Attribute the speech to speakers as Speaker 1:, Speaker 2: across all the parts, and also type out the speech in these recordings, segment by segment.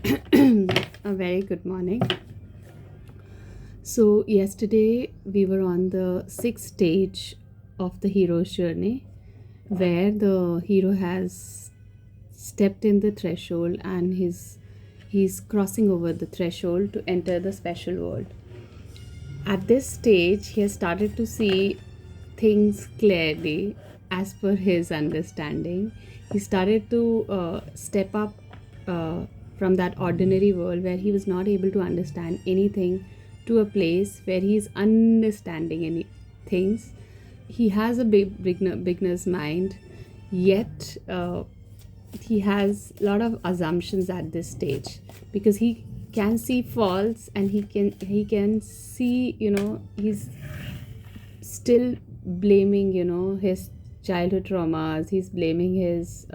Speaker 1: A very good morning. So, yesterday we were on the sixth stage of the hero's journey, where the hero has stepped in the threshold and he's crossing over the threshold to enter the special world. At this stage, he has started to see things clearly as per his understanding. He started to step up from that ordinary world where he was not able to understand anything to a place where he is understanding any things. He has a beginner's mind, yet he has a lot of assumptions at this stage because he can see faults and he can see, he's still blaming, his childhood traumas. He's blaming his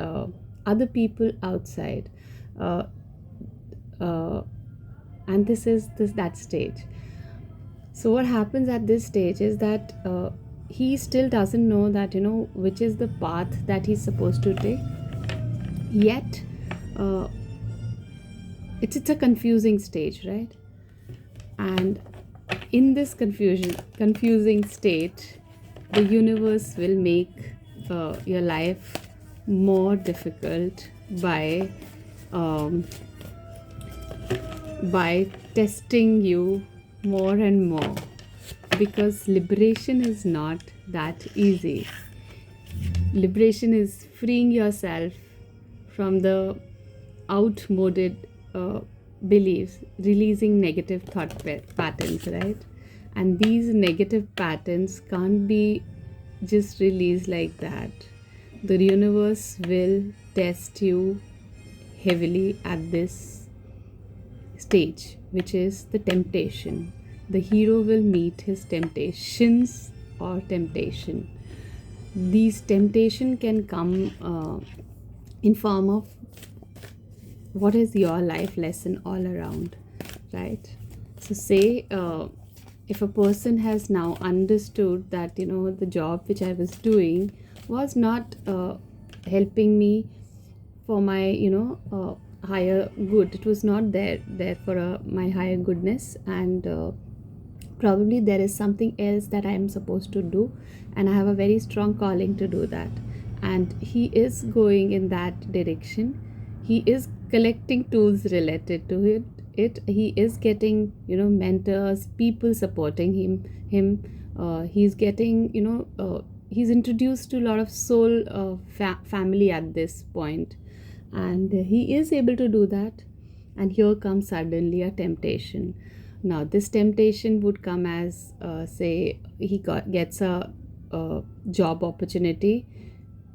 Speaker 1: other people outside, uh, uh, and this is that stage. So what happens at this stage is that he still doesn't know that, which is the path that he's supposed to take. Yet uh, it's a confusing stage, right? And in this confusing state, the universe will make your life more difficult um, by testing you more and more, because liberation is not that easy. Liberation is freeing yourself from the outmoded beliefs, releasing negative patterns, right? And these negative patterns can't be just released like that. The universe will test you heavily at this stage, which is the temptation. The hero will meet his temptations or temptation. These temptation can come in form of what is your life lesson all around, right? So say if a person has now understood that, the job which I was doing was not helping me for my, higher good. It was not there for my higher goodness, and probably there is something else that I am supposed to do, and I have a very strong calling to do that. And he is going in that direction. He is collecting tools related to it. He is getting, mentors, people supporting him. He's getting, he's introduced to a lot of soul family at this point, and he is able to do that. And here comes suddenly a temptation. Now this temptation would come as, say he gets a job opportunity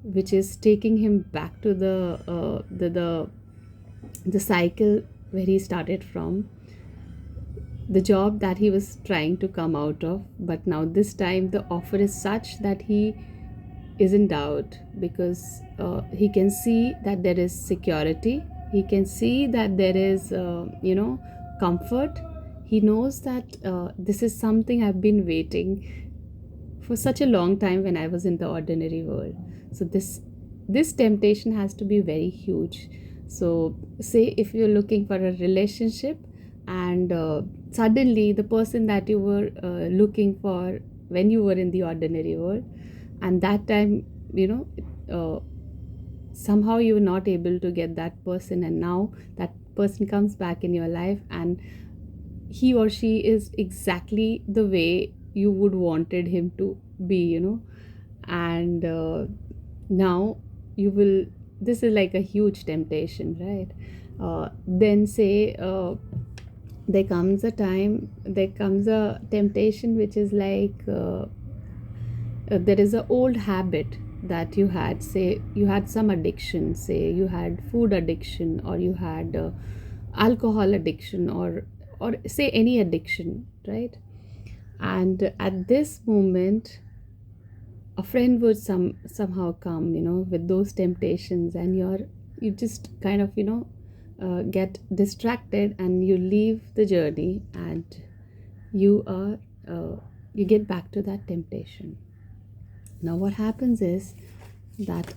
Speaker 1: which is taking him back to the cycle where he started from, the job that he was trying to come out of. But now this time the offer is such that he is in doubt, because he can see that there is security, he can see that there is comfort. He knows that this is something I've been waiting for such a long time when I was in the ordinary world. So this temptation has to be very huge. So say if you're looking for a relationship, and suddenly the person that you were looking for when you were in the ordinary world, and that time, uh, somehow you were not able to get that person, and now that person comes back in your life, and he or she is exactly the way you would wanted him to be, and now you will, this is like a huge temptation, right? Then say there comes a temptation which is like, there is a old habit that you had. Say you had some addiction, say you had food addiction, or you had alcohol addiction, or say any addiction, right? And at this moment a friend would somehow come, with those temptations, and you just kind of, get distracted, and you leave the journey, and you are you get back to that temptation. Now what happens is that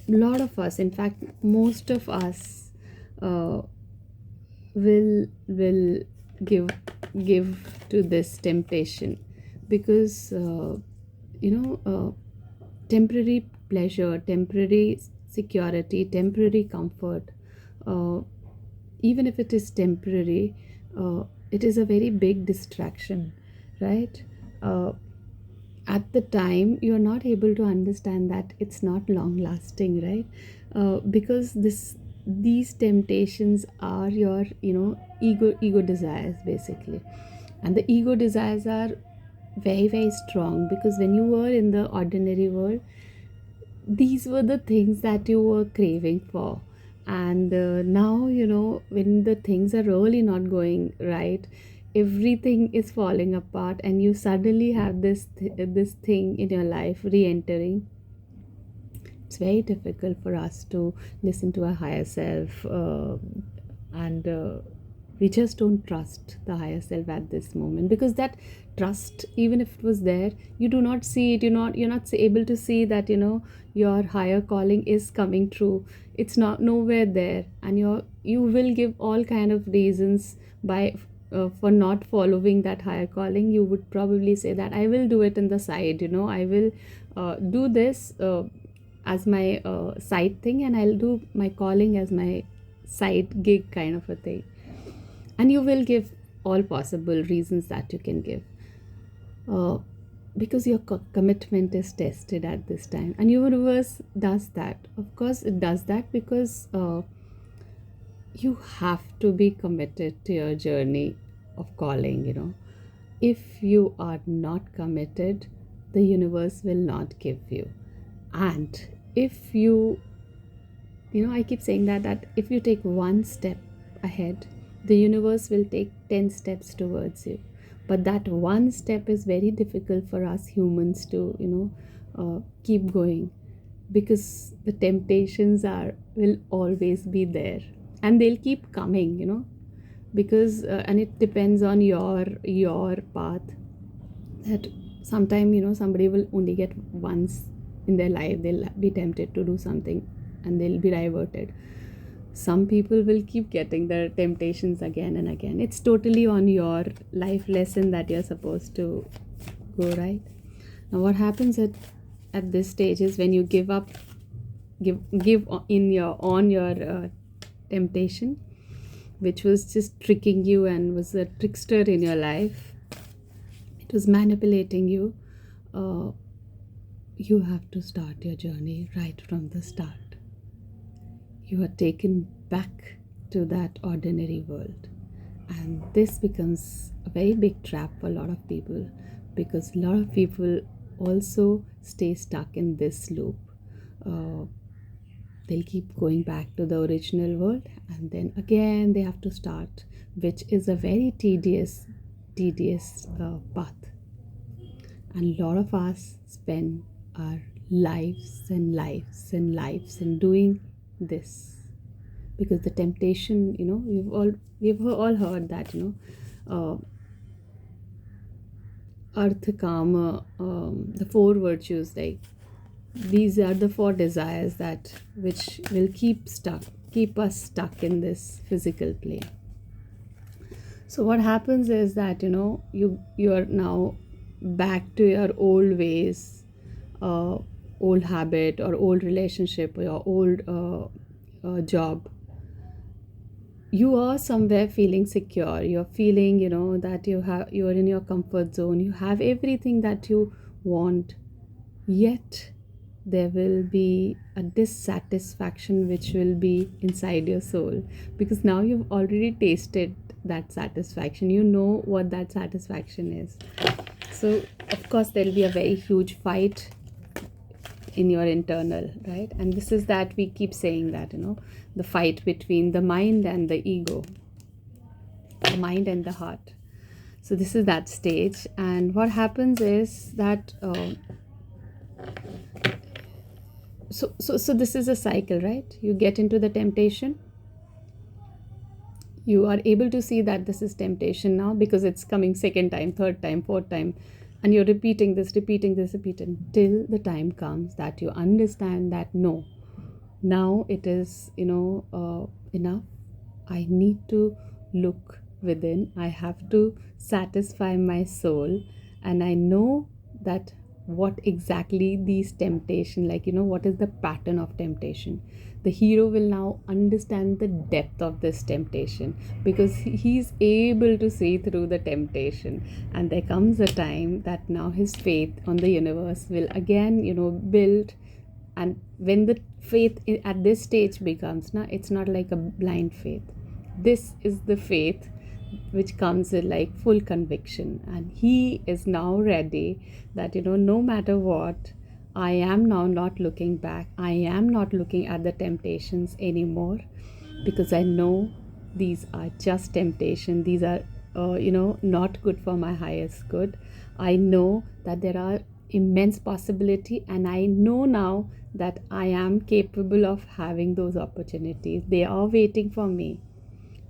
Speaker 1: a lot of us, in fact most of us, uh, will give give to this temptation, because temporary pleasure, temporary security, temporary comfort, uh, even if it is temporary, it is a very big distraction, right? uh, at the time you're not able to understand that it's not long lasting, right? Because these temptations are your ego desires basically. And the ego desires are very very strong, because when you were in the ordinary world, these were the things that you were craving for. And now, when the things are really not going right, everything is falling apart, and you suddenly have this thing in your life re-entering. It's very difficult for us to listen to our higher self, and we just don't trust the higher self at this moment, because that trust, even if it was there, you do not see it. You're not able to see that your higher calling is coming true. It's not nowhere there, and you will give all kind of reasons by for not following that higher calling. You would probably say that I will do it in the side, I will do this as my side thing, and I'll do my calling as my side gig kind of a thing. And you will give all possible reasons that you can give, uh, because your commitment is tested at this time. And universe does that, of course it does that, because you have to be committed to your journey of calling. If you are not committed, the universe will not give you. And if I keep saying that if you take one step ahead, the universe will take 10 steps towards you. But that one step is very difficult for us humans to keep going, because the temptations are will always be there, and they'll keep coming, because and it depends on your path. That sometime, somebody will only get once in their life, they'll be tempted to do something and they'll be diverted. Some people will keep getting their temptations again and again. It's totally on your life lesson that you're supposed to go, right? Now what happens at this stage is, when you give up, give in your on your temptation, which was just tricking you and was a trickster in your life, it was manipulating you. You have to start your journey right from the start. You are taken back to that ordinary world. And this becomes a very big trap for a lot of people, because a lot of people also stay stuck in this loop. They'll keep going back to the original world, and then again they have to start, which is a very tedious path. And a lot of us spend our lives and lives and lives in doing this, because the temptation, we've all heard that, artha kama, the four virtues, like these are the four desires that which will keep us stuck in this physical plane. So what happens is that you are now back to your old ways, old habit or old relationship or your old job. You are somewhere feeling secure, you're feeling that you're in your comfort zone, you have everything that you want. Yet there will be a dissatisfaction which will be inside your soul, because now you've already tasted that satisfaction, you know what that satisfaction is. So of course there'll be a very huge fight in your internal, right? And this is that we keep saying that the fight between the mind and the ego, the mind and the heart. So this is that stage. And what happens is that so this is a cycle, right? You get into the temptation, you are able to see that this is temptation now, because it's coming second time, third time, fourth time, and you're repeating this till the time comes that you understand that no, now it is enough. I need to look within. I have to satisfy my soul. And I know that what exactly these temptation, like, what is the pattern of temptation. The hero will now understand the depth of this temptation, because he's able to see through the temptation. And there comes a time that now his faith on the universe will again, build. And when the faith at this stage becomes, now it's not like a blind faith. This is the faith which comes with like full conviction, and he is now ready that, no matter what, I am now not looking back. I am not looking at the temptations anymore, because I know these are just temptation. These are not good for my highest good. I know that there are immense possibility, and I know now that I am capable of having those opportunities. They are waiting for me.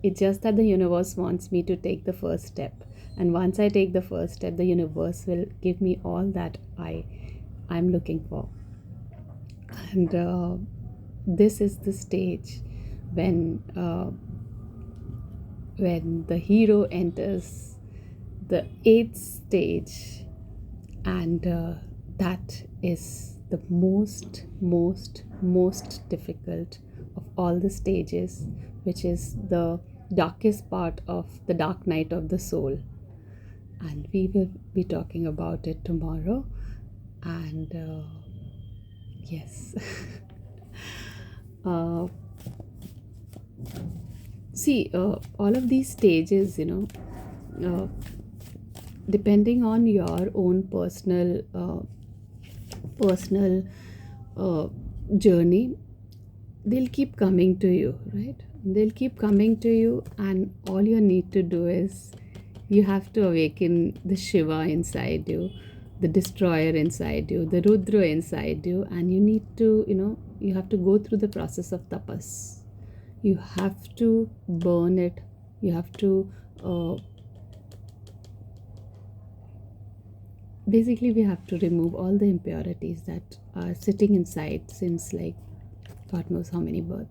Speaker 1: It's just that the universe wants me to take the first step. And once I take the first step, the universe will give me all that I'm looking for. And this is the stage when the hero enters the eighth stage, and that is the most difficult of all the stages, which is the darkest part of the dark night of the soul. And we will be talking about it tomorrow. And yes. See, all of these stages, depending on your own personal journey, they'll keep coming to you, right? They'll keep coming to you, and all you need to do is you have to awaken the Shiva inside you, the destroyer inside you, the Rudra inside you, and you need to, you have to go through the process of tapas. You have to burn it. You have to basically, we have to remove all the impurities that are sitting inside since like God knows how many births.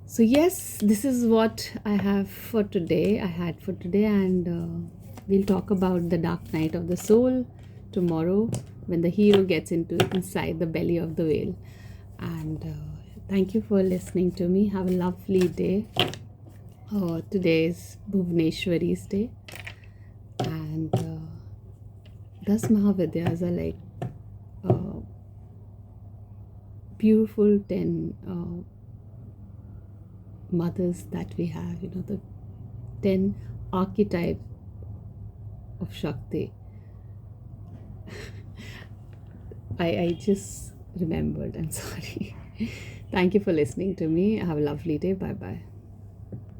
Speaker 1: So yes, this is what I have for today. And we'll talk about the dark night of the soul tomorrow, when the hero gets inside the belly of the whale. And thank you for listening to me. Have a lovely day. Today is Bhuvneshwari's day, and 10 Mahavidyas are like beautiful 10 mothers that we have, the 10 archetypes of Shakti. I just remembered. I'm sorry. Thank you for listening to me. Have a lovely day. Bye bye.